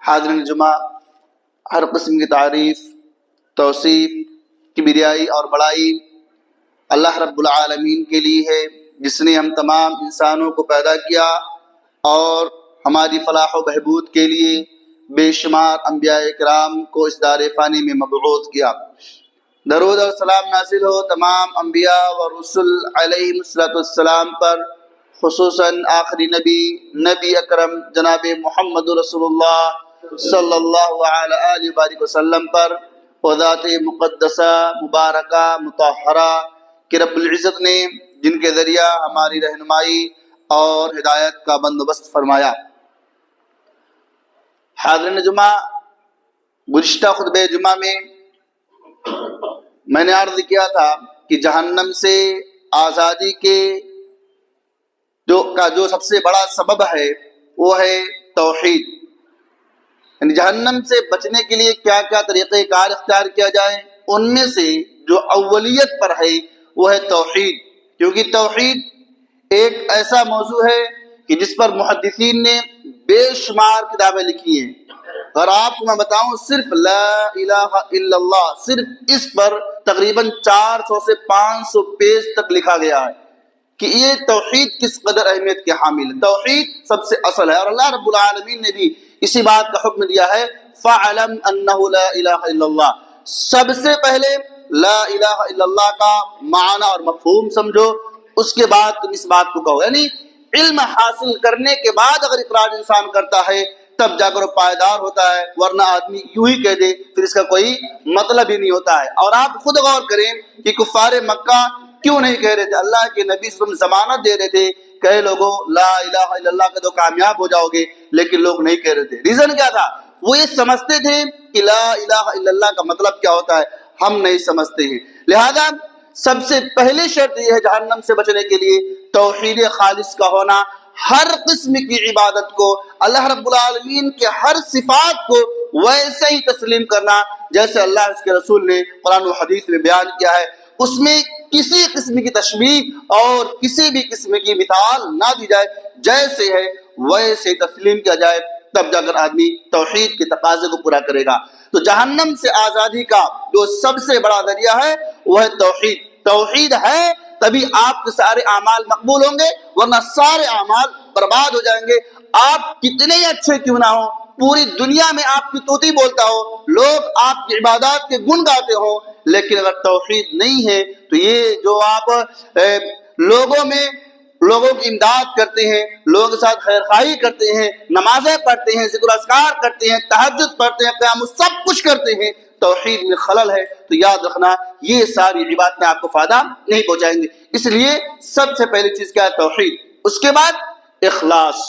حاضرین جمعہ، ہر قسم کی تعریف، توصیف، کبریائی اور بڑائی اللہ رب العالمین کے لیے ہے، جس نے ہم تمام انسانوں کو پیدا کیا اور ہماری فلاح و بہبود کے لیے بے شمار انبیاء کرام کو اس دار فانی میں مبعوث کیا۔ درود اور سلام نازل ہو تمام انبیاء و رسل علیہم السلام پر، خصوصاً آخری نبی اکرم جناب محمد رسول اللہ صلی اللہ علیہ وآلہ وسلم پر، اور ذات مقدسہ مبارکہ مطہرہ کہ رب العزت نے جن کے ذریعہ ہماری رہنمائی اور ہدایت کا بندوبست فرمایا۔ حاضرین جمعہ، گزشتہ خطبہ جمعہ میں نے عرض کیا تھا کہ جہنم سے آزادی کے جو سب سے بڑا سبب ہے وہ ہے توحید، یعنی جہنم سے بچنے کے لیے کیا کیا طریقہ کار اختیار کیا جائے، ان میں سے جو اولیت پر ہے وہ ہے توحید، کیونکہ توحید ایک ایسا موضوع ہے کہ جس پر محدثین نے بے شمار کتابیں لکھی ہیں۔ اور آپ کو میں بتاؤں، صرف لا الہ الا اللہ، صرف اس پر تقریباً 400 سے 500 پیج تک لکھا گیا ہے کہ یہ توحید کس قدر اہمیت کے حامل ہے۔ توحید سب سے اصل ہے، اور اللہ رب العالمین نے بھی اسی بات کا حکم دیا ہے، فَعْلَمْ أَنَّهُ لَا إِلَهَ إِلَّا اللَّهِ، سب سے پہلے لا الہ الا اللہ کا معنی اور مفہوم سمجھو، اس کے بعد تم اس بات کو کہو۔ یعنی علم حاصل کرنے کے بعد اگر اقرار انسان کرتا ہے تب جا کر وہ پائیدار ہوتا ہے، ورنہ آدمی یوں ہی کہہ دے پھر اس کا کوئی مطلب ہی نہیں ہوتا ہے۔ اور آپ خود غور کریں کہ کفار مکہ کیوں نہیں کہہ رہے تھے؟ اللہ کے نبی صلی اللہ علیہ وسلم ضمانت دے رہے تھے، کہے لوگوں لا الہ الا اللہ کا تو کامیاب ہو جاؤ گے، لیکن لوگ نہیں کہہ رہے تھے۔ ریزن کیا تھا؟ وہ یہ سمجھتے تھے کہ لا الہ الا اللہ کا مطلب کیا ہوتا ہے، ہم نہیں سمجھتے ہیں۔ لہذا سب سے پہلی شرط یہ ہے جہنم سے بچنے کے لیے توحید خالص کا ہونا، ہر قسم کی عبادت کو، اللہ رب العالمین کے ہر صفات کو ویسے ہی تسلیم کرنا جیسے اللہ اس کے رسول نے قرآن و حدیث میں بیان کیا ہے، اس میں کسی قسم کی تشبیہ اور کسی بھی قسم کی مثال نہ دی جائے، جیسے ہے ویسے تسلیم کیا جائے، تب جا کر آدمی توحید کے تقاضے کو پورا کرے گا۔ تو جہنم سے آزادی کا جو سب سے بڑا ذریعہ ہے وہ ہے توحید۔ توحید ہے تبھی آپ کے سارے اعمال مقبول ہوں گے، ورنہ سارے اعمال برباد ہو جائیں گے۔ آپ کتنے ہی اچھے کیوں نہ ہوں، پوری دنیا میں آپ کی توتی بولتا ہو، لوگ آپ کی عبادات کے گن گاتے ہوں، لیکن اگر توحید نہیں ہے تو یہ جو آپ لوگوں کی امداد کرتے ہیں، لوگوں کے ساتھ خیر خواہی کرتے ہیں، نمازیں پڑھتے ہیں، ذکر و اذکار کرتے ہیں، تہجد پڑھتے ہیں، قیام سب کچھ کرتے ہیں، توحید میں خلل ہے تو یاد رکھنا یہ ساری عبادتیں آپ کو فائدہ نہیں پہنچائیں گے۔ اس لیے سب سے پہلی چیز کیا ہے؟ توحید۔ اس کے بعد اخلاص۔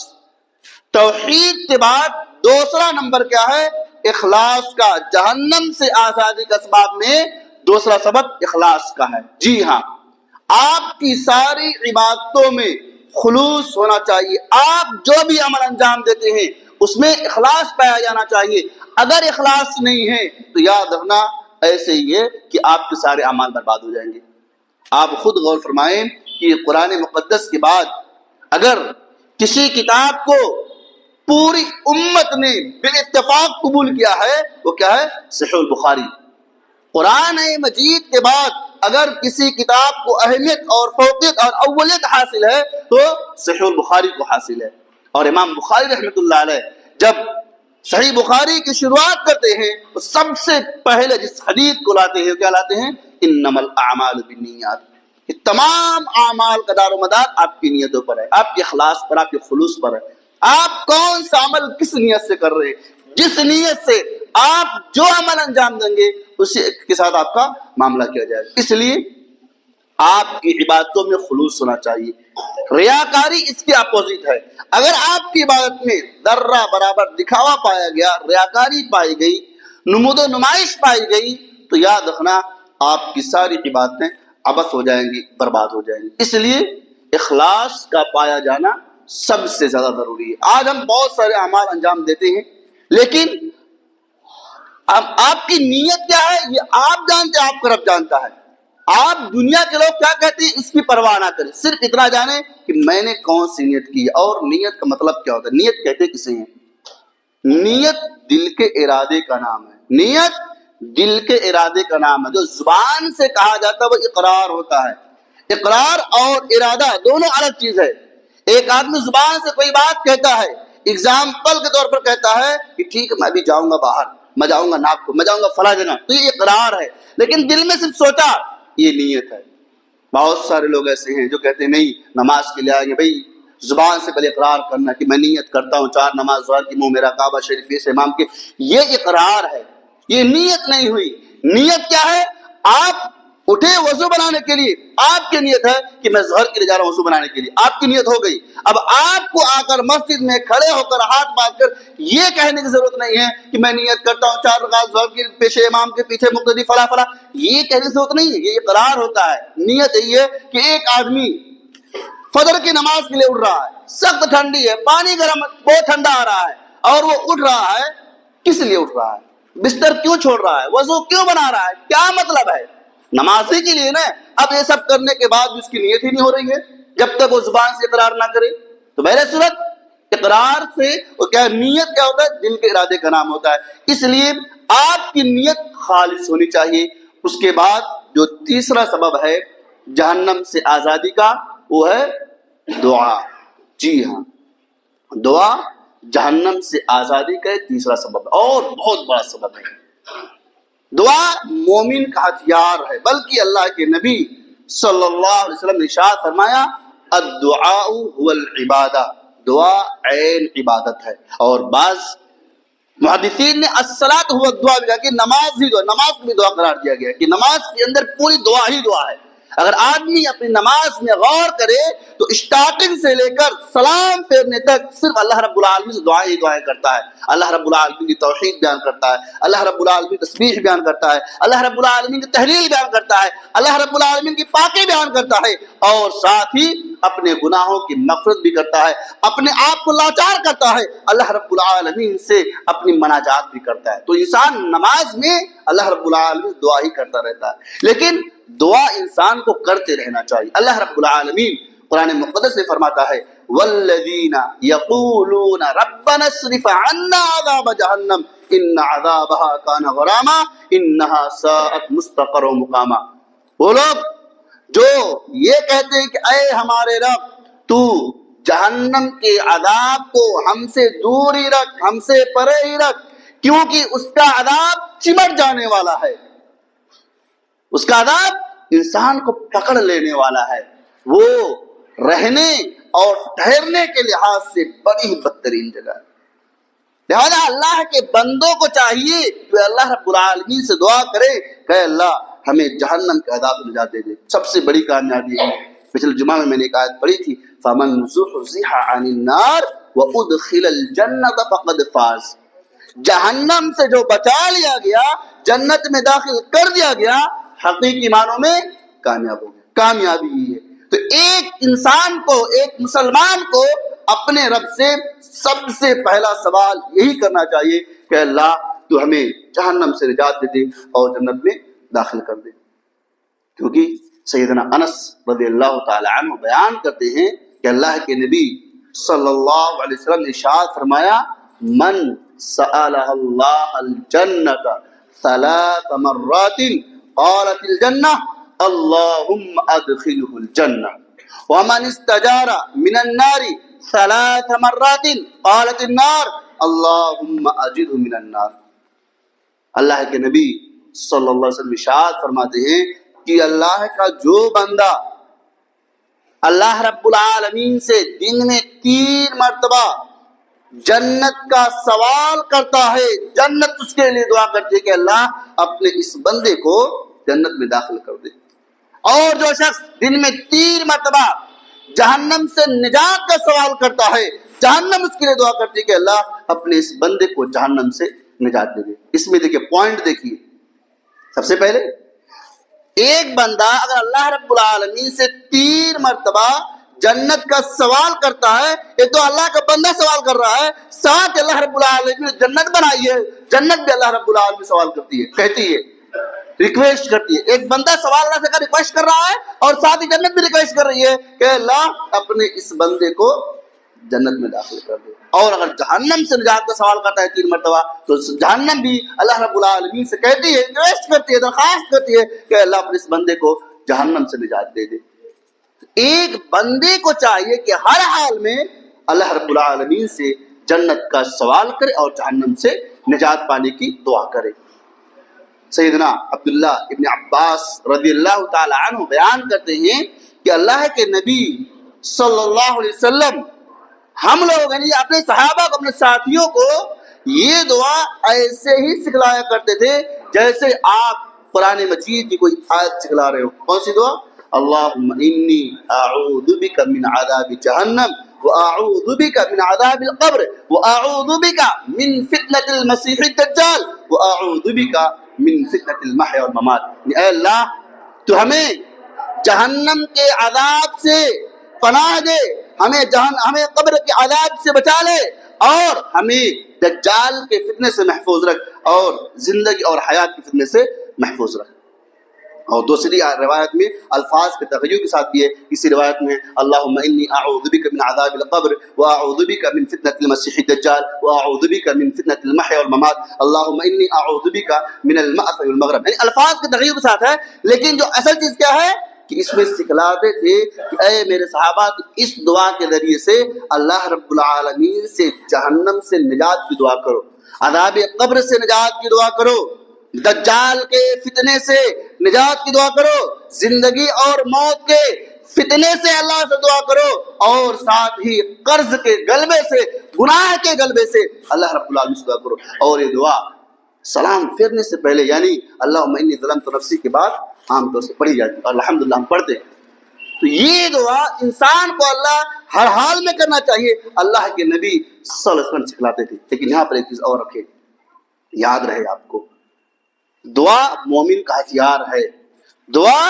توحید کے بعد دوسرا نمبر کیا ہے؟ اخلاص کا۔ جہنم سے آزادی کا اسباب میں دوسرا سبب اخلاص کا ہے۔ جی ہاں، آپ کی ساری عبادتوں میں خلوص ہونا چاہیے، آپ جو بھی عمل انجام دیتے ہیں اس میں اخلاص پایا جانا چاہیے۔ اگر اخلاص نہیں ہے تو یاد رکھنا ایسے ہی ہے کہ آپ کے سارے اعمال برباد ہو جائیں گے۔ آپ خود غور فرمائیں کہ قرآن مقدس کے بعد اگر کسی کتاب کو پوری امت نے بالاتفاق قبول کیا ہے وہ کیا ہے؟ صحیح البخاری۔ قرآن مجید کے بعد اگر کسی کتاب کو اہمیت اور فوقیت اور اولیت حاصل ہے تو صحیح البخاری کو حاصل ہے۔ اور امام بخاری رحمۃ اللہ علیہ جب صحیح بخاری کی شروعات کرتے ہیں تو سب سے پہلے جس حدیث کو لاتے ہیں کیا لاتے ہیں؟ انما الاعمال بالنیات۔ یہ تمام اعمال کا دار و مدار آپ کی نیتوں پر ہے، آپ کے اخلاص پر، آپ کے خلوص پر ہے۔ آپ کون سا عمل کس نیت سے کر رہے ہیں، جس نیت سے آپ جو عمل انجام دیں گے اسی کے ساتھ آپ کا معاملہ کیا جائے گا۔ اس لیے آپ کی عبادتوں میں خلوص ہونا چاہیے۔ ریاکاری اس کے اپوزٹ ہے۔ اگر آپ کی عبادت میں ذرہ برابر دکھاوا پایا گیا، ریاکاری پائی گئی، نمود و نمائش پائی گئی تو یاد رکھنا آپ کی ساری عبادتیں عبث ہو جائیں گی، برباد ہو جائیں گی۔ اس لیے اخلاص کا پایا جانا سب سے زیادہ ضروری ہے۔ آج ہم بہت سارے اعمال انجام دیتے ہیں، لیکن اب آپ کی نیت کیا ہے یہ آپ جانتے ہیں، آپ کا رب جانتا ہے۔ آپ دنیا کے لوگ کیا کہتے ہیں اس کی پرواہ نہ کریں، صرف اتنا جانیں کہ میں نے کون سی نیت کی ہے، اور نیت کا مطلب کیا ہوتا ہے، نیت کہتے کسے ہیں؟ نیت دل کے ارادے کا نام ہے، نیت دل کے ارادے کا نام ہے۔ جو زبان سے کہا جاتا ہے وہ اقرار ہوتا ہے۔ اقرار اور ارادہ دونوں الگ چیز ہے۔ ایک آدمی زبان سے کوئی بات کہتا ہے، اگزامپل کے طور پر کہتا ہے کہ ٹھیک ہے میں بھی جاؤں گا باہر، میں جاؤں گا ناگپور، میں جاؤں گا فلاں جگہ، تو یہ اقرار ہے، لیکن دل میں صرف سوچا، یہ نیت ہے۔ بہت سارے لوگ ایسے ہیں جو کہتے ہیں نہیں نماز کے لیے آئیں گے، بھائی زبان سے پہلے اقرار کرنا کہ میں نیت کرتا ہوں 4 نماز ظہر کی، منہ میرا کعبہ شریف سے امام کے، یہ اقرار ہے، یہ نیت نہیں ہوئی۔ نیت کیا ہے؟ آپ اٹھے وضو بنانے کے لیے، آپ کی نیت ہے کہ میں ظہر کے لیے جا رہا ہوں وضو بنانے کے لیے، آپ کی نیت ہو گئی۔ اب آپ کو آ کر مسجد میں کھڑے ہو کر ہاتھ باندھ کر یہ کہنے کی ضرورت نہیں ہے کہ میں نیت کرتا ہوں 4 رکعت ظہر کے پیش امام کے پیچھے مقتدی فلاں فلاں، یہ کہنے کی ضرورت نہیں ہے، یہ اقرار ہوتا ہے۔ نیت یہ ہے کہ ایک آدمی فجر کی نماز کے لیے اٹھ رہا ہے، سخت ٹھنڈی ہے، پانی گرم بہت ٹھنڈا آ رہا ہے، اور وہ اٹھ رہا ہے، کس لیے اٹھ رہا ہے؟ بستر کیوں چھوڑ رہا ہے؟ وضو کیوں بنا رہا ہے؟ کیا مطلب ہے؟ نماز ہی کے لیے نا۔ اب یہ سب کرنے کے بعد اس کی نیت ہی نہیں ہو رہی ہے جب تک وہ زبان سے اقرار نہ کرے، تو بہر صورت اقرار سے وہ کیا نیت کیا ہوتا ہے؟ دل کے ارادے کا نام ہوتا ہے۔ اس لیے آپ کی نیت خالص ہونی چاہیے۔ اس کے بعد جو تیسرا سبب ہے جہنم سے آزادی کا، وہ ہے دعا۔ جی ہاں، دعا جہنم سے آزادی کا تیسرا سبب اور بہت بڑا سبب ہے۔ دعا مومن کا ہتھیار ہے، بلکہ اللہ کے نبی صلی اللہ علیہ وسلم نے ارشاد فرمایا الدعاء هو العبادہ، دعا عین عبادت ہے۔ اور بعض محدثین نے الصلاۃ هو الدعاء بھی کہا کہ نماز ہی دعا، نماز کو بھی دعا قرار دیا گیا کہ نماز کے اندر پوری دعا ہی دعا ہے۔ اگر آدمی اپنی نماز میں غور کرے تو اسٹارٹنگ سے لے کر سلام پھیرنے تک صرف اللہ رب العالمین سے دعائیں ہی دعائیں کرتا ہے۔ اللہ رب العالمین کی توحید بیان کرتا ہے، اللہ رب العالمین کی تسبیح بیان کرتا ہے، اللہ رب العالمین کی تحلیل بیان کرتا ہے، اللہ رب العالمین کی پاکی بیان کرتا ہے، اور ساتھ ہی اپنے گناہوں کی مغفرت بھی کرتا ہے، اپنے آپ کو لاچار کرتا ہے، اللہ رب العالمین سے اپنی مناجات بھی کرتا ہے۔ تو انسان نماز میں اللہ رب العالمین دعا ہی کرتا رہتا ہے، لیکن دعا انسان کو کرتے رہنا چاہیے۔ اللہ رب العالمین قرآن مقدس میں فرماتا ہے والذین یقولون ربنا اصرف عنا عذاب جہنم ان عذابها کان غراما انها ساءت مستقرا ومقاما۔ وہ لوگ جو یہ کہتے ہیں کہ اے ہمارے رب تو جہنم کے عذاب کو ہم سے دور ہی رکھ، ہم سے پرے ہی رکھ، کیونکہ اس کا عذاب چمٹ جانے والا ہے، اس کا عذاب انسان کو پکڑ لینے والا ہے، وہ رہنے اور ٹھہرنے کے لحاظ سے بڑی ہی بدترین جگہ ہے۔ لہذا اللہ کے بندوں کو چاہیے کہ اللہ رب العالمین سے دعا کرے کہ اللہ ہمیں جہنم کے عذاب سے نجات دے دے۔ سب سے بڑی کامیابی ہے، پچھلے جمعہ میں نے ایک آیت پڑھی تھی فَمَنْ زُحْزِحَ عَنِ النَّارِ وَأُدْخِلَ الْجَنَّةَ فَقَدْ فَازَ، جہنم سے جو بچا لیا گیا، جنت میں داخل کر دیا گیا، حقیقی معنوں میں کامیاب ہو گیا۔ کامیابی یہ ہے۔ تو ایک انسان کو، ایک مسلمان کو اپنے رب سے سب سے پہلا سوال یہی کرنا چاہیے کہ اللہ تو ہمیں جہنم سے نجات دے دے اور جنت میں داخل کر دے۔ کیونکہ سیدنا انس رضی اللہ تعالی عنہ بیان کرتے ہیں کہ اللہ کے نبی صلی اللہ علیہ وسلم نے ارشاد فرمایا من سأل اللہ الجنت 3 مرات قالت الجنہ اللہم ادخلہ الجنہ ومن استجار من النار 3 مرات قالت النار اللہم اجرہ من النار۔ اللہ کے نبی صلی اللہ علیہ وسلم ارشاد فرماتے ہیں کہ اللہ کا جو بندہ اللہ رب العالمین سے دن میں 3 مرتبہ جنت کا سوال کرتا ہے، جنت اس کے لیے دعا کرتی ہے کہ اللہ اپنے اس بندے کو جنت میں داخل کر دے، اور جو شخص دن میں 3 مرتبہ جہنم سے نجات کا سوال کرتا ہے، جہنم اس کے لیے دعا کرتی ہے کہ اللہ اپنے اس بندے کو جہنم سے نجات دے دے۔ اس میں دیکھیے پوائنٹ دیکھیے، سب سے پہلے ایک بندہ اگر اللہ رب العالمین سے 3 مرتبہ جنت کا سوال کرتا ہے، یہ تو اللہ کا بندہ سوال کر رہا ہے، ساتھ اللہ رب العالمین نے جنت بنائی ہے، جنت بھی اللہ رب العالمین سوال کرتی ہے، کہتی ہے، ریکویسٹ کرتی ہے۔ ایک بندہ سوال اللہ سے ریکویسٹ کر رہا ہے اور ساتھ ہی جنت بھی ریکویسٹ کر رہی ہے کہ اللہ اپنے اس بندے کو جنت میں داخل کر دے. اور اگر جہنم سے نجات کا سوال کرتا ہے 3 مرتبہ تو جہنم بھی اللہ رب العالمین سے کہتی ہے، ریکویسٹ کرتی ہے، درخواست کرتی ہے کہ اللہ اپنے اس بندے کو جہنم سے نجات دے دے. ایک بندے کو چاہیے کہ ہر حال میں اللہ رب العالمین سے جنت کا سوال کرے اور جہنم سے نجات پانے کی دعا کرے. سیدنا عبداللہ ابن عباس رضی اللہ تعالی عنہ بیان کرتے ہیں کہ اللہ کے نبی صلی اللہ علیہ وسلم ہم لوگ یعنی اپنے صحابہ کو، اپنے ساتھیوں کو یہ دعا ایسے ہی سکھلایا کرتے تھے جیسے آپ قرآن مجید کی کوئی آیت سکھلا رہے ہو. کون سی دعا؟ اللہم انی اعوذ بک من عذاب جہنم واعوذ بک من عذاب القبر واعوذ بک من فتنة المسیح الدجال واعوذ بک من فتنة المحیا والممات. اے اللہ تو ہمیں جہنم کے عذاب سے پناہ دے، ہمیں قبر کے عذاب سے بچا لے، اور ہمیں دجال کے فتنے سے محفوظ رکھ، اور زندگی اور حیات کے فتنے سے محفوظ رکھ. اور دوسری روایت میں الفاظ کے تغیر کے ساتھ بھی ہے. اسی روایت میں اللہم انی اعوذ بک من عذاب القبر واعوذ بک من فتنة المسیح الدجال واعوذ بک من فتنة المحیا والممات اللہم انی اعوذ بک من المأثم والمغرم. یعنی الفاظ کے تغیر کے ساتھ ہے، لیکن جو اصل چیز کیا ہے کہ اس میں سکھلاتے تھے کہ اے میرے صحابہ، اس دعا کے ذریعے سے اللہ رب العالمین سے جہنم سے نجات کی دعا کرو، عذاب قبر سے نجات کی دعا کرو، دجال کے فتنے سے نجات کی دعا کرو، زندگی اور موت کے فتنے سے اللہ سے دعا کرو، اور ساتھ ہی قرض کے غلبے سے، گناہ کے غلبے سے اللہ رب العالمین سے دعا کرو. اور یہ دعا سلام پھیرنے سے پہلے یعنی اللہم انی ظلمت نفسی کے بعد عام طور سے پڑھی جاتی ہے، اور الحمدللہ ہم پڑھتے ہیں. تو یہ دعا انسان کو اللہ ہر حال میں کرنا چاہیے. اللہ کے نبی صلی اللہ علیہ وسلم سکھلاتے تھے. لیکن یہاں پر ایک چیز اور رکھے، یاد رہے آپ کو، دعا مومن کا ہتھیار ہے، دعا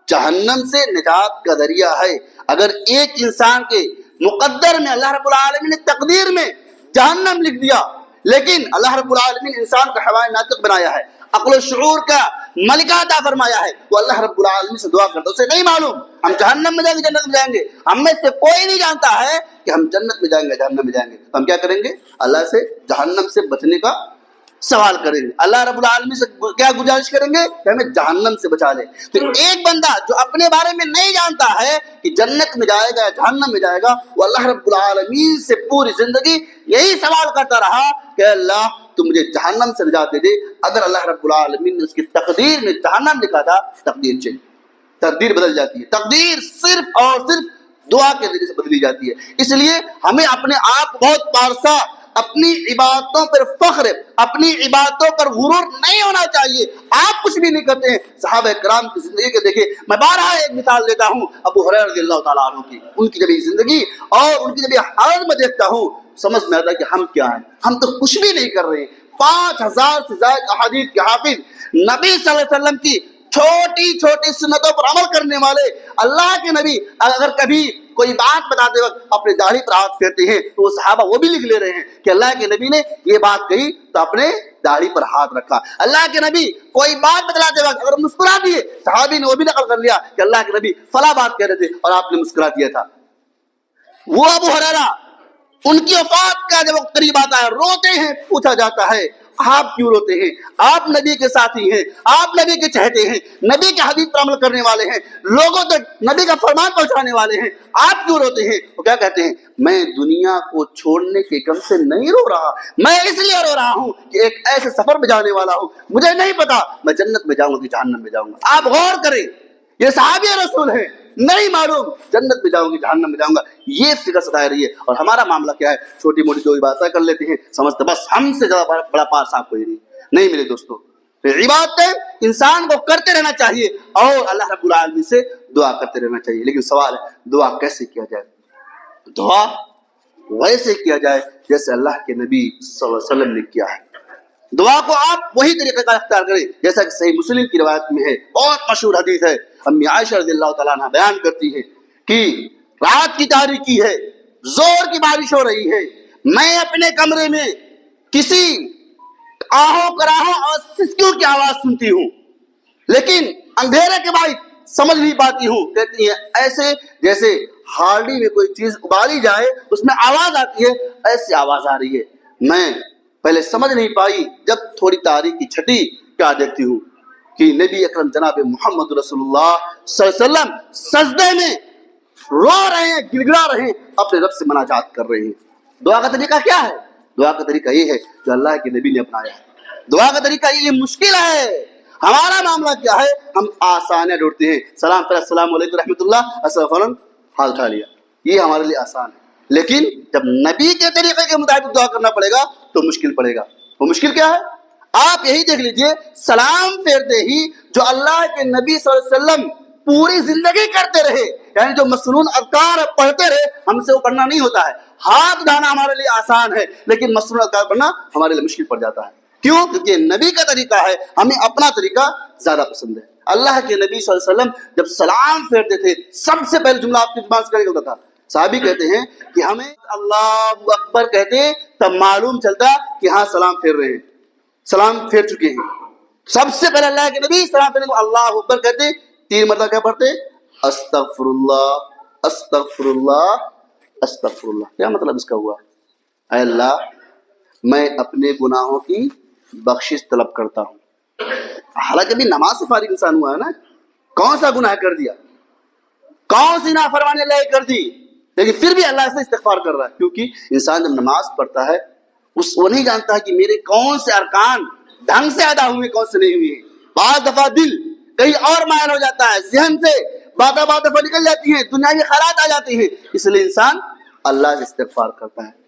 جہنم سے نجات کا ذریعہ ہے. اگر ایک انسان کے مقدر میں اللہ رب العالمین نے تقدیر میں جہنم لکھ دیا، لیکن اللہ رب العالمین انسان کو حیوان ناطق بنایا ہے، عقل و شعور کا ملکہ عطا فرمایا ہے، وہ اللہ رب العالمین سے دعا کرتا ہے. اسے نہیں معلوم ہم جہنم میں جائیں گے جنت میں جائیں گے، ہم میں سے کوئی نہیں جانتا ہے کہ ہم جنت میں جائیں گے جہنم میں جائیں گے. تو ہم کیا کریں گے؟ اللہ سے جہنم سے بچنے کا سوال کریں گے، اللہ رب العالمین سے کیا گزارش کریں گے کہ ہمیں جہنم سے بچا لے. تو ایک بندہ جو اپنے بارے میں نہیں جانتا ہے کہ جنت میں جائے گا یا جہنم میں جائے گا، وہ اللہ رب العالمین سے پوری زندگی یہی سوال کرتا رہا کہ اللہ تو مجھے جہنم سے نجات دے دے. اگر اللہ رب العالمین نے اس کی تقدیر میں جہنم لکھا تھا، تقدیر چینج، تقدیر بدل جاتی ہے. تقدیر صرف اور صرف دعا کے ذریعے سے بدلی جاتی ہے. اس لیے ہمیں اپنے آپ کو بہت پارسا، اپنی عبادتوں پر فخر، اپنی عبادتوں پر غرور نہیں ہونا چاہیے. آپ کچھ بھی نہیں کرتے ہیں. صحابہ کرام کی زندگی کے دیکھیں، میں بارہا ایک مثال دیتا ہوں ابو ہریرہ رضی اللہ تعالیٰ عنہ کی. ان کی جب زندگی اور ان کی جب حالت میں دیکھتا ہوں، سمجھ میں آتا ہے کہ ہم کیا ہیں، ہم تو کچھ بھی نہیں کر رہے ہیں. 5000 سے زائد احادیث کے حافظ، نبی صلی اللہ علیہ وسلم کی چھوٹی چھوٹی سنتوں پر عمل کرنے والے اللہ کے نبی اگر کبھی کوئی بات بتاتے وقت اپنے داڑھی پر ہاتھ پھیرتے ہیں تو وہ صحابہ وہ بھی لکھ لے رہے ہیں کہ اللہ کے نبی نے یہ بات کہی تو اپنے داڑھی پر ہاتھ رکھا. اللہ کے نبی کوئی بات بتلاتے وقت اگر مسکرا دیے، صحابی نے وہ بھی نقل کر لیا کہ اللہ کے نبی فلاں بات کہہ رہے تھے اور آپ نے مسکرا دیا تھا. وہ ابو ہریرہ ان کی وفات کا جب وقت قریب آتا ہے روتے ہیں. پوچھا جاتا ہے آپ کیوں روتے ہیں؟ آپ نبی کے ساتھی ہیں، آپ نبی کے چہتے ہیں، نبی کے حدیث پر عمل کرنے والے ہیں، لوگوں تک نبی کا فرمان پہنچانے والے ہیں، آپ کیوں روتے ہیں؟ وہ کیا کہتے ہیں؟ میں دنیا کو چھوڑنے کے غم سے نہیں رو رہا، میں اس لیے رو رہا ہوں کہ ایک ایسے سفر میں جانے والا ہوں، مجھے نہیں پتا میں جنت میں جاؤں گا کہ جہنم میں جاؤں گا. آپ غور کریں، یہ صحابی رسول ہیں، نہیں معلوم جنت میں جاؤں گی جہنم میں جاؤں گا. یہ فکر ستائے رہی ہے. اور ہمارا معاملہ کیا ہے؟ چھوٹی موٹی جو باتیں کر لیتے ہیں، سمجھتے بس ہم سے زیادہ بڑا پاس آپ کوئی نہیں. میرے دوستوں، عبادتیں انسان کو کرتے رہنا چاہیے اور اللہ رب العالمین سے دعا کرتے رہنا چاہیے. لیکن سوال ہے دعا کیسے کیا جائے؟ دعا ویسے کیا جائے جیسے اللہ کے نبی صلی اللہ علیہ وسلم نے کیا ہے. دعا کو آپ وہی طریقے کا اختیار کریں جیسا کہ صحیح مسلم کی روایت میں ہے. بہت مشہور حدیث ہے، امی عائشہ رضی اللہ تعالیٰ عنہ بیان کرتی ہے کہ رات کی تاریکی ہے، زور کی بارش ہو رہی ہے، میں اپنے کمرے میں کسی آہو کراہوں اور سسکیوں کی آواز سنتی ہوں، لیکن اندھیرے کے باعث سمجھ نہیں پاتی ہوں. کہتی ہے ایسے جیسے ہانڈی میں کوئی چیز ابالی جائے اس میں آواز آتی ہے، ایسی آواز آ رہی ہے. میں پہلے سمجھ نہیں پائی، جب تھوڑی تاریخ کی چھٹی کیا دیکھتی ہوں کہ نبی اکرم جناب محمد رسول اللہ صلی اللہ علیہ وسلم سجدے میں رو رہے ہیں، گڑگڑا رہے ہیں، اپنے رب سے مناجات کر رہے ہیں. دعا کا طریقہ کیا ہے؟ دعا کا طریقہ یہ ہے جو اللہ کے نبی نے اپنایا ہے. دعا کا طریقہ یہ مشکل ہے. ہمارا معاملہ کیا ہے؟ ہم آسانیاں ڈھونڈتے ہیں، سلام پھر السلام علیکم رحمۃ اللہ، السلام حال اٹھا لیا، یہ ہمارے لیے آسان ہے. لیکن جب نبی کے طریقے کے مطابق دعا کرنا پڑے گا تو مشکل پڑے گا. وہ مشکل کیا ہے؟ آپ یہی دیکھ لیجئے، سلام پھیرتے ہی جو اللہ کے نبی صلی اللہ علیہ وسلم پوری زندگی کرتے رہے، یعنی جو مسنون اذکار پڑھتے رہے، ہم سے وہ پڑھنا نہیں ہوتا ہے. ہاتھ اٹھانا ہمارے لیے آسان ہے لیکن مسنون اذکار پڑھنا ہمارے لیے مشکل پڑ جاتا ہے. کیوں؟ کیونکہ نبی کا طریقہ ہے، ہمیں اپنا طریقہ زیادہ پسند ہے. اللہ کے نبی صلی اللہ علیہ وسلم جب سلام پھیرتے تھے، سب سے پہلے جملہ آپ کی زبان سے نکلتا تھا. صحابی کہتے ہیں کہ ہمیں اللہ اکبر کہتے تب معلوم چلتا کہ ہاں سلام پھیر رہے ہیں، سلام پھیر چکے ہیں. سب سے پہلے اللہ کے نبی سلام پھیرنے کو اللہ اکبر کہتے، 3 مرتبہ کیا پڑھتے؟ استغفر اللہ استغفر اللہ استغفر اللہ. کیا مطلب اس کا ہوا؟ اے اللہ میں اپنے گناہوں کی بخشش طلب کرتا ہوں. حالانکہ بھی نماز سے فارغ انسان ہوا ہے نا، کون سا گناہ کر دیا، کون سی نافرمانی اللہ کر دی، لیکن پھر بھی اللہ سے استغفار کر رہا ہے. کیونکہ انسان جب نماز پڑھتا ہے وہ نہیں جانتا کہ میرے کون سے ارکان ڈھنگ سے ادا ہوئے کون سے نہیں ہوئے. بعض دفعہ دل کہیں اور مائل ہو جاتا ہے، ذہن سے بعض دفعہ نکل جاتی ہیں، دنیاوی خیالات آ جاتی ہیں، اس لیے انسان اللہ سے استغفار کرتا ہے.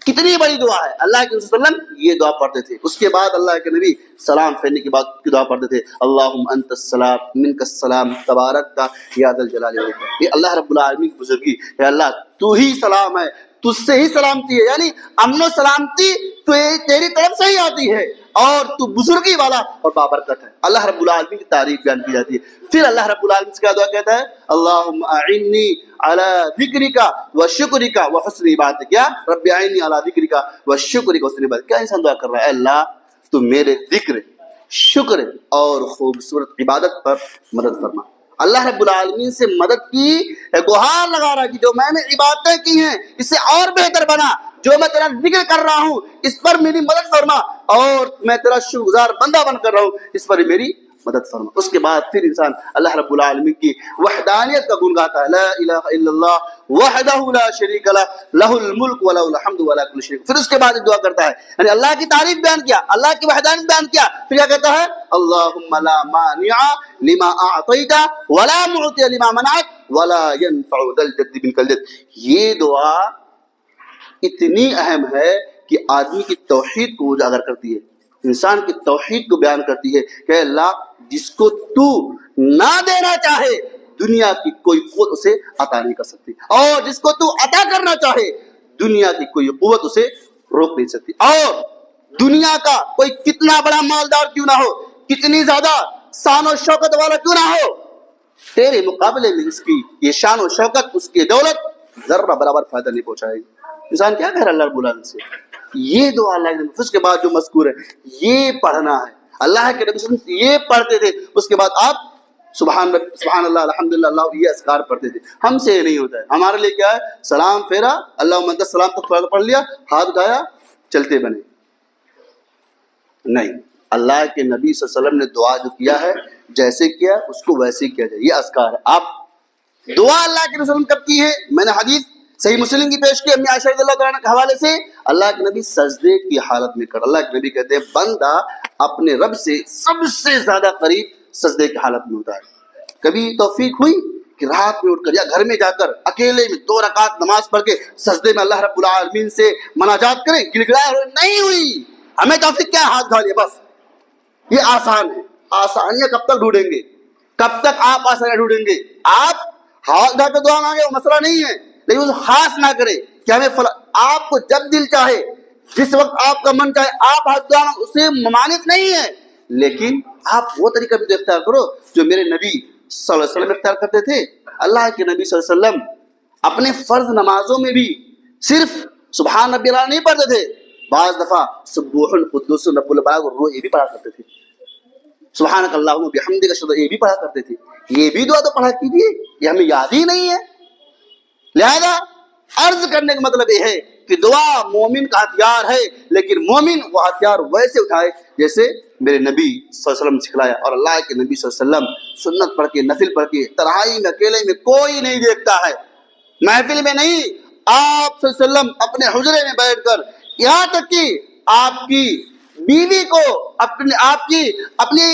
کتنی بڑی دعا ہے. اللہ کے رسول وسلم یہ دعا پڑھتے تھے. اس کے بعد اللہ کے نبی سلام پھیرنے کے بعد کی دعا پڑھتے تھے، اللہم انت السلام منک السلام تبارک کا یا ذا الجلال والاکرام. یہ اللہ رب العالمین کی بزرگی ہے. اللہ تو ہی سلام ہے، تجھ سے ہی سلامتی ہے، یعنی امن و سلامتی تو تیری طرف سے ہی آتی ہے اور تو بزرگی والا اور بابرکت ہے. اللہ رب العالمین کی تعریف بیان کی جاتی ہے. پھر اللہ رب العالمین سے کیا دعا کہتا ہے؟ اللہم اعنی علی ذکرک و شکرک و حسن عبادتک. کیا؟ رب اعنی علی ذکرک و شکرک و حسن عبادتک. کیا انسان دعا کر رہا ہے؟ اے اللہ تو میرے ذکر، شکر اور خوبصورت عبادت پر مدد فرما. اللہ رب العالمین سے مدد کی گہار لگا رہا کہ جو میں نے عبادتیں کی ہیں اس سے اور بہتر بنا، جو میں تیرا ذکر کر رہا ہوں اس پر میری مدد فرما، اور میں تیرا شکر گزار بندہ بن کر رہا ہوں اس پر میری مدد فرما. اس کے بعد پھر انسان اللہ رب العالمین کی وحدانیت کا گن گاتا ہے، لا الہ الا اللہ وحدہ لا شریک لہ لہ الملک ولہ الحمد ولا کل شیء. پھر اس کے بعد دعا کرتا ہے، یعنی اللہ کی تعریف بیان کیا، اللہ کی وحدانیت بیان کیا، پھر کیا کہتا ہے؟ اللہم لا مانع لما اعطیت ولا معطی لما منعت ولا ينفع ذا الجد منک الجد. یہ دعا اتنی اہم ہے کہ آدمی کی توحید کو اجاگر کرتی ہے، انسان کی توحید کو بیان کرتی ہے کہ اللہ جس کو تو نہ دینا چاہے دنیا کی کوئی قوت اسے عطا نہیں کر سکتی، اور جس کو تو عطا کرنا چاہے دنیا کی کوئی قوت اسے روک نہیں سکتی. اور دنیا کا کوئی کتنا بڑا مالدار کیوں نہ ہو، کتنی زیادہ شان و شوکت والا کیوں نہ ہو، تیرے مقابلے میں اس کی یہ شان و شوکت، اس کی دولت ذرہ برابر فائدہ نہیں پہنچائے گی. انسان کیا کہہ رہا ہے اللہ رب العالمین سے؟ یہ دعا اللہ کے، اس کے بعد جو مذکور ہے یہ پڑھنا ہے. اللہ کے نبی صلی اللہ علیہ وسلم یہ پڑھتے تھے، اس کے بعد آپ سبحان اللہ الحمدللہ اللہ یہ اذکار پڑھتے تھے. ہم سے یہ نہیں ہوتا ہے. ہمارے لیے کیا ہے؟ سلام پھیرا، اللہم انت السلام تک پڑھ لیا، ہاتھ اٹھایا، چلتے بنے. نہیں، اللہ کے نبی صلی اللہ علیہ وسلم نے دعا جو کیا ہے جیسے کیا اس کو ویسے کیا جائے. یہ اذکار ہے. آپ دعا اللہ کے رسول کب کی ہے؟ میں نے حدیث صحیح مسلم کی پیش کی امی عائشہ رضی اللہ تعالیٰ کے حوالے سے. اللہ کے نبی سجدے کی حالت میں کر، اللہ کے نبی کہتے ہیں بندہ اپنے رب سے سب سے زیادہ قریب سجدے کی حالت میں ہوتا ہے. کبھی توفیق ہوئی کہ رات میں اٹھ کر یا گھر میں جا کر اکیلے میں 2 رکعت نماز پڑھ کے سجدے میں اللہ رب العالمین سے مناجات کریں، گڑگڑائے؟ نہیں ہوئی. ہمیں توفیق کیا؟ ہاتھ اٹھا لیا بس. یہ آسان ہے. آسانیاں کب تک ڈھونڈیں گے؟ کب تک آپ آسانیاں ڈھونڈیں گے؟ آپ ہاتھ اٹھا کے دعا مانگے وہ مسئلہ نہیں ہے، لیکن خاص نہ کرے کہ ہمیں آپ کو جب دل چاہے جس وقت آپ کا من چاہے آپ ہاتھ دعا مانگے، اسے ممانعت نہیں ہے، لیکن آپ وہ طریقہ بھی تو اختیار کرو جو میرے نبی صلی اللہ علیہ وسلم اختیار کرتے تھے. اللہ کے نبی صلی اللہ علیہ وسلم اپنے فرض نمازوں میں بھی صرف سبحان ربی الاعلیٰ نہیں پڑھتے تھے، بعض دفعہ سبوح القدوس رب البلاغ والروح یہ بھی پڑھا کرتے تھے. سبحانک اللہم وبحمدک یہ بھی پڑھا کرتے تھے. یہ بھی دعا تو پڑھا کیجیے، یہ ہمیں یاد ہی نہیں ہے. لہذا عرض کرنے کا مطلب یہ ہے کہ دعا مومن کا ہتھیار ہے، لیکن مومن وہ ہتھیار ویسے اٹھائے جیسے میرے نبی صلی اللہ علیہ وسلم نے سکھلایا. اور اللہ کے نبی صلی اللہ علیہ وسلم سنت پڑھ کے، نفل پڑھ کے، تنہائی میں، اکیلے میں کوئی نہیں دیکھتا ہے، محفل میں نہیں. آپ صلی اللہ علیہ وسلم اپنے حجرے میں بیٹھ کر، یہاں تک کہ آپ کی بیوی کو، اپنی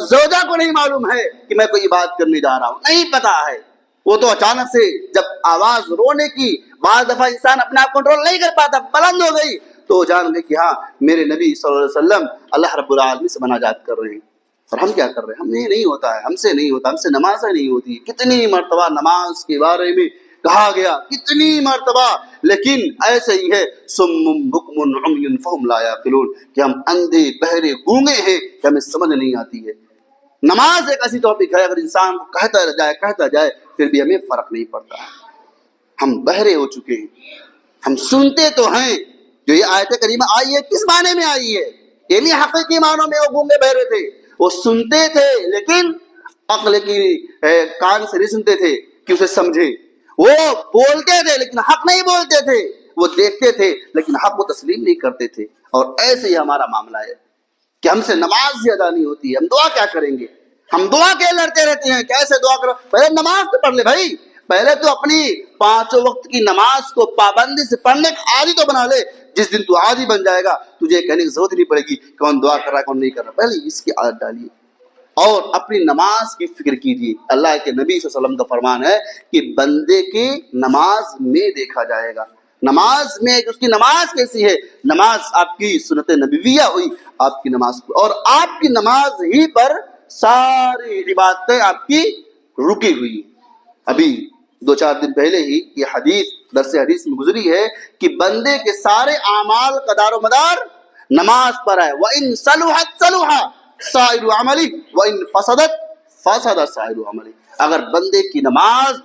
زوجہ کو نہیں معلوم ہے کہ میں کوئی بات کرنے جا رہا ہوں، نہیں پتا ہے. وہ تو اچانک سے جب آواز رونے کی، بعض دفعہ انسان اپنا کنٹرول نہیں کر پاتا، بلند ہو گئی، تو وہ جان گئے کہ ہاں میرے نبی صلی اللہ علیہ وسلم اللہ رب العالمین سے مناجات کر رہے ہیں. اور ہم کیا کر رہے ہیں؟ ہم یہ نہیں ہوتا ہے، ہم سے نہیں ہوتا، ہم سے نمازیں نہیں ہوتی. کتنی مرتبہ نماز کے بارے میں کہا گیا، کتنی مرتبہ، لیکن ایسے ہی ہے سم بکم عمی فہم لا یعقلون، کہ ہم اندھے بہرے گونگے ہیں کہ ہمیں سمجھ نہیں آتی ہے. نماز ایک ایسی ٹاپک ہے، اگر انسان کہتا جائے پھر بھی ہمیں فرق نہیں پڑتا. ہم بہرے ہو چکے ہیں. ہم سنتے تو ہیں، جو یہ آیت کریمہ آئی ہے کس معنی میں آئی ہے؟ یہ نہیں حقیقی معنوں میں وہ گونگے بہرے تھے، وہ سنتے تھے لیکن عقل کی کان سے نہیں سنتے تھے کہ اسے سمجھیں. وہ بولتے تھے لیکن حق نہیں بولتے تھے، وہ دیکھتے تھے لیکن حق کو تسلیم نہیں کرتے تھے. اور ایسے ہی ہمارا معاملہ ہے کہ ہم سے نماز زیادہ نہیں ہوتی ہے. ہم دعا کیا کریں گے؟ ہم دعا کے لڑتے رہتے ہیں، کیسے دعا کرو؟ پہلے نماز تو پڑھ لے بھائی، پہلے تو اپنی 5 وقت کی نماز کو پابندی سے پڑھنے کا عادی تو بنا لے. جس دن تو عادی بن جائے گا، تجھے کہنے کی ضرورت نہیں پڑے گی کون دعا کر رہا ہے کون نہیں کر رہا. پہلے اس کی عادت ڈالیے اور اپنی نماز کی فکر کیجیے. اللہ کے نبی صلی اللہ علیہ وسلم کا فرمان ہے کہ بندے کی نماز میں دیکھا جائے گا. نماز میں اس کی نماز کیسی ہے؟ نماز آپ کی سنت نبویہ ہوئی آپ کی نماز کو، اور آپ کی نماز ہی پر ساری عبادتیں آپ کی رکی ہوئی. ابھی 2-4 دن پہلے ہی یہ حدیث درس حدیث میں گزری ہے کہ بندے کے سارے اعمال کا دار و مدار نماز پر ہے. وَإِن صَلُحَتْ صَلُحَ سائر عملی وَإِن فسدت فسد سائر عملی. اگر بندے کی نماز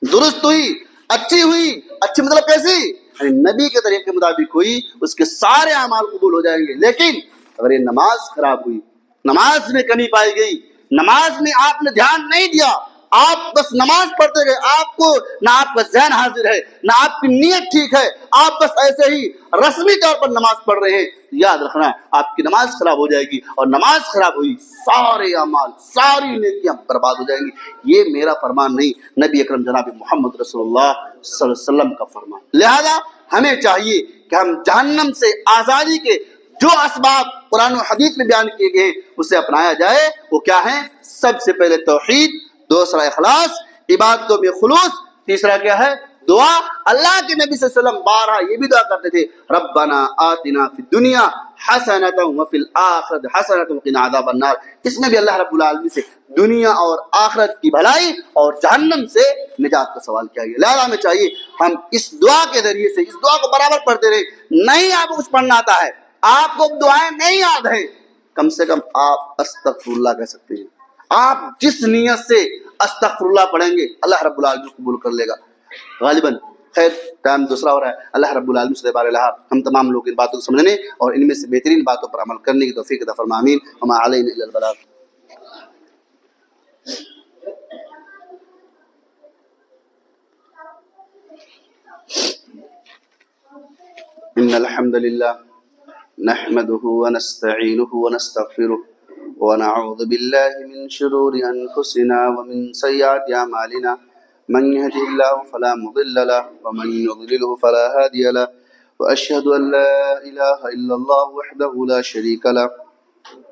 درست ہوئی، اچھی ہوئی، اچھی مطلب کیسی؟ یعنی نبی کے طریقے کے مطابق ہوئی، اس کے سارے اعمال قبول ہو جائیں گے. لیکن اگر یہ نماز خراب ہوئی، نماز میں کمی پائی گئی، نماز میں آپ نے دھیان نہیں دیا، آپ بس نماز پڑھتے گئے، آپ کو نہ آپ کا ذہن حاضر ہے نہ آپ کی نیت ٹھیک ہے، آپ بس ایسے ہی رسمی طور پر نماز پڑھ رہے ہیں، یاد رکھنا آپ کی نماز خراب ہو جائے گی. اور نماز خراب ہوئی، سارے اعمال، ساری نیکیاں برباد ہو جائیں گی. یہ میرا فرمان نہیں، نبی اکرم جناب محمد رسول اللہ صلی اللہ علیہ وسلم کا فرمان. لہذا ہمیں چاہیے کہ ہم جہنم سے آزادی کے جو اسباب قرآن و حدیث میں بیان کیے گئے اسے اپنایا جائے. وہ کیا ہیں؟ سب سے پہلے توحید، دوسرا اخلاص، عبادتوں میں خلوص، تیسرا کیا ہے؟ دعا. اللہ کے نبی صلی اللہ علیہ وسلم بارہ یہ بھی دعا کرتے تھے، ربنا آتنا فی الدنیا حسنۃ وفی الآخرۃ حسنۃ وقنا عذاب النار. اس میں بھی اللہ رب العالمین سے دنیا اور آخرت کی بھلائی اور جہنم سے نجات کا سوال کیا گیا. لہذا ہمیں چاہیے ہم اس دعا کے ذریعے سے اس دعا کو برابر پڑھتے رہے. نہیں آپ کو کچھ پڑھنا آتا ہے، آپ کو دعائیں نہیں یاد ہیں، کم سے کم آپ استغفر اللہ کہہ سکتے ہیں. آپ جس نیت سے استغفر اللہ پڑھیں گے اللہ رب العالمین قبول کر لے گا. غالباً خیر ٹائم دوسرا ہو رہا ہے. اللہ رب العالمین سے بار الہ ہم تمام لوگ ان باتوں کو سمجھنے اور ان میں سے بہترین باتوں پر عمل کرنے کی توفیق عطا فرمائے. آمین. وما علینا الا البلاغ. ان الحمد للہ نحمده ونستعینه ونستغفره ونعوذ بالله من شرور انفسنا ومن سیئات اعمالنا. من يهده الله فلا مضل له ومن يضلله فلا هادي له واشهد ان لا اله الا الله وحده لا شريك له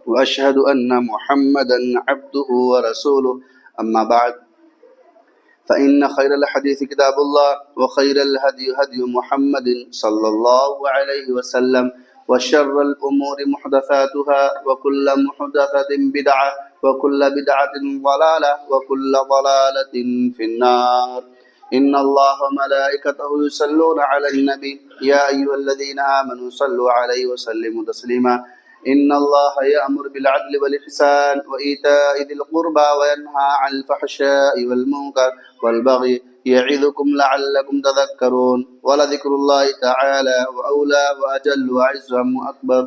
واشهد ان محمدا عبده ورسوله. اما بعد فإن خير الحديث كتاب الله وخير الهدي هدي محمد صلى الله عليه وسلم وشر الأمور محدثاتها وكل محدثة بدعة وكل بدعة ضلالة وكل ضلالة في النار. إن الله وملائكته يصلون على النبي يا أيها الذين آمنوا صلوا عليه وسلموا تسليما. إن الله يأمر بالعدل والإحسان وإيتاء ذي القربى وينهى عن الفحشاء والمنكر والبغي يعظكم لعلكم تذكرون. ولذكر الله تعالى وأولى وأجل وأعز وأكبر.